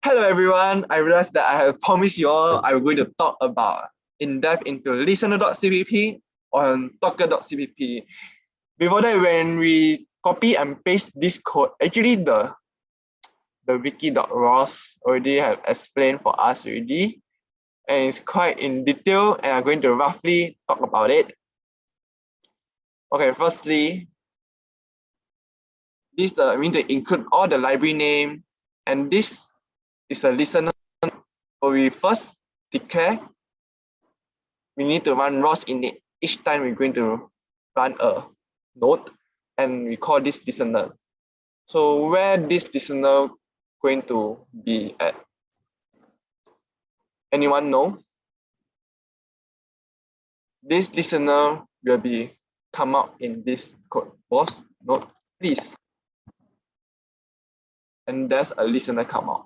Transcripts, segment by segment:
Hello everyone, I realized that I have promised you all I'm going to talk about in-depth into listener.cpp on talker.cpp. Before that, when we copy and paste this code, actually the wiki.ros already have explained for us already, and it's quite in detail, and I'm going to roughly talk about it. Okay, firstly, we need to include all the library name, and this is a listener. So we first declare we need to run ROS init each time we're going to run a node, and we call this listener. So where this listener going to be at? Anyone know? This listener will be come out in this code ROS node list, and there's a listener come out.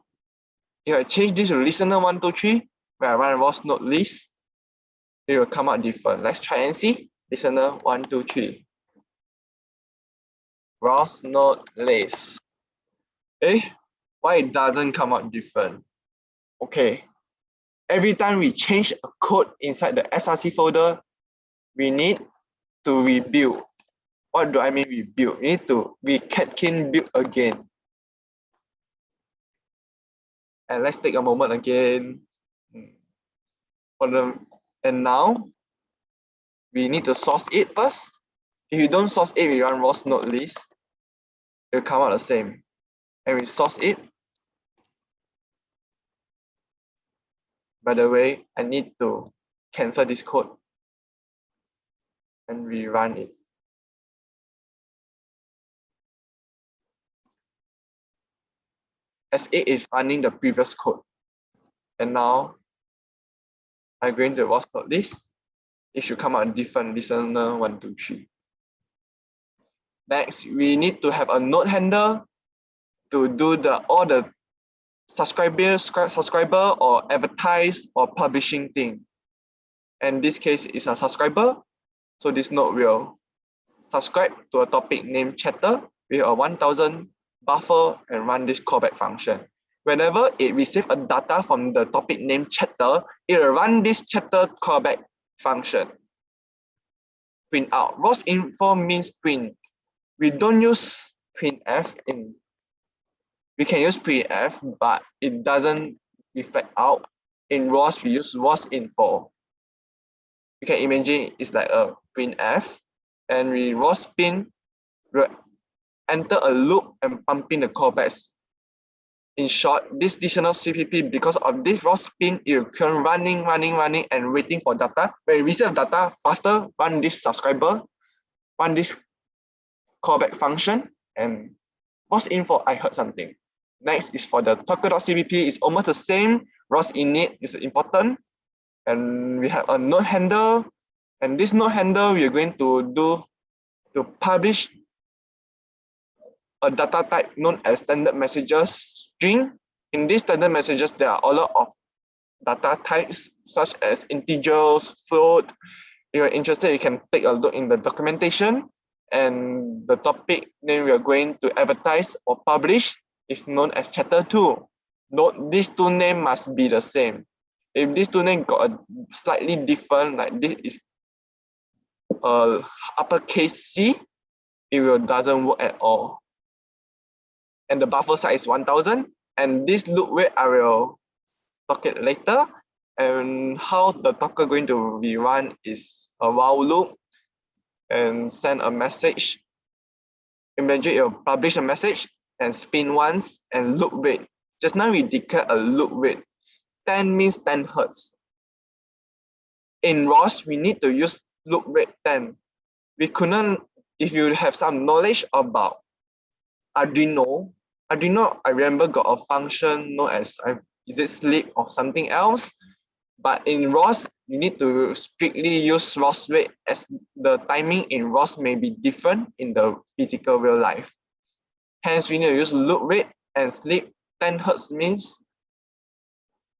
If I change this to listener 123, where I run ROS node list, it will come out different. Let's try and see. Listener 123. ROS node list. Why it doesn't come out different? Okay. Every time we change a code inside the SRC folder, we need to rebuild. What do I mean rebuild? We need to cat-kin build again. And let's take a moment again. And now, we need to source it first. If you don't source it, we run ROS node list. It will come out the same. And we source it. By the way, I need to cancel this code and rerun it. As it is running the previous code. And now I'm going to ROS node list. It should come out different listener 123. Next, we need to have a node handler to do all the subscriber or advertise or publishing thing. And this case is a subscriber. So this node will subscribe to a topic named chatter with a 1000 buffer and run this callback function. Whenever it receives a data from the topic named chatter, it will run this chatter callback function. Print out. ROS info means print. We don't use printf in. We can use printf, but it doesn't reflect out. In ROS, we use ROS info. You can imagine it's like a printf, and we ROS pin, enter a loop and pumping the callbacks. In short, this additional CPP, because of this ROS pin, it can running and waiting for data. When you receive data, faster run this subscriber, run this callback function, and ROS info, I heard something. Next is for the talker.cpp, it's almost the same. ROS init is important. And we have a node handler. And this node handler, we are going to publish a data type known as standard messages string. In these standard messages, there are a lot of data types such as integers, float. If you're interested, you can take a look in the documentation. And the topic name we are going to advertise or publish is known as chatter2. Note these two names must be the same. If these two names got a slightly different, like this is uppercase C, it doesn't work at all. And the buffer size is 1000. And this loop wait, I will talk it later. And how the talker going to be run is a while loop and send a message. Imagine it will publish a message and spin once and loop rate. Just now we declare a loop rate. 10 means 10 hertz. In ROS, we need to use loop rate 10. We couldn't, if you have some knowledge about Arduino, I remember got a function known as, is it sleep or something else? But in ROS, you need to strictly use ROS rate, as the timing in ROS may be different in the physical real life. Hence, we need to use loop rate and sleep. 10 hertz means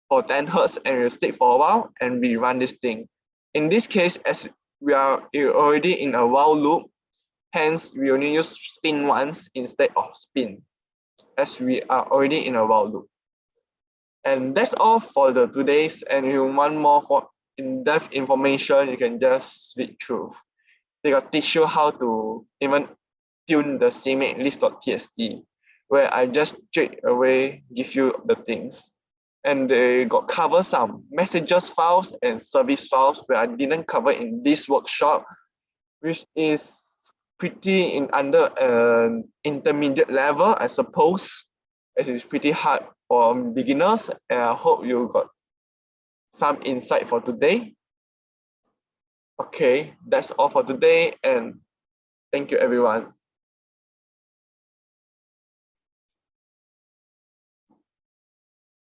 for 10 hertz, and we'll sleep for a while and we run this thing. In this case, as we are already in a while loop, hence we only use spin once instead of spin, as we are already in a while loop. And that's all for the today's. And if you want more for in-depth information, you can just read through. They got teach you how to even tune the CMake list.txt, where I just straight away give you the things. And they got cover some messages files and service files where I didn't cover in this workshop, which is pretty in under an intermediate level, I suppose. It is pretty hard for beginners, and I hope you got some insight for today. Okay, that's all for today, and thank you everyone.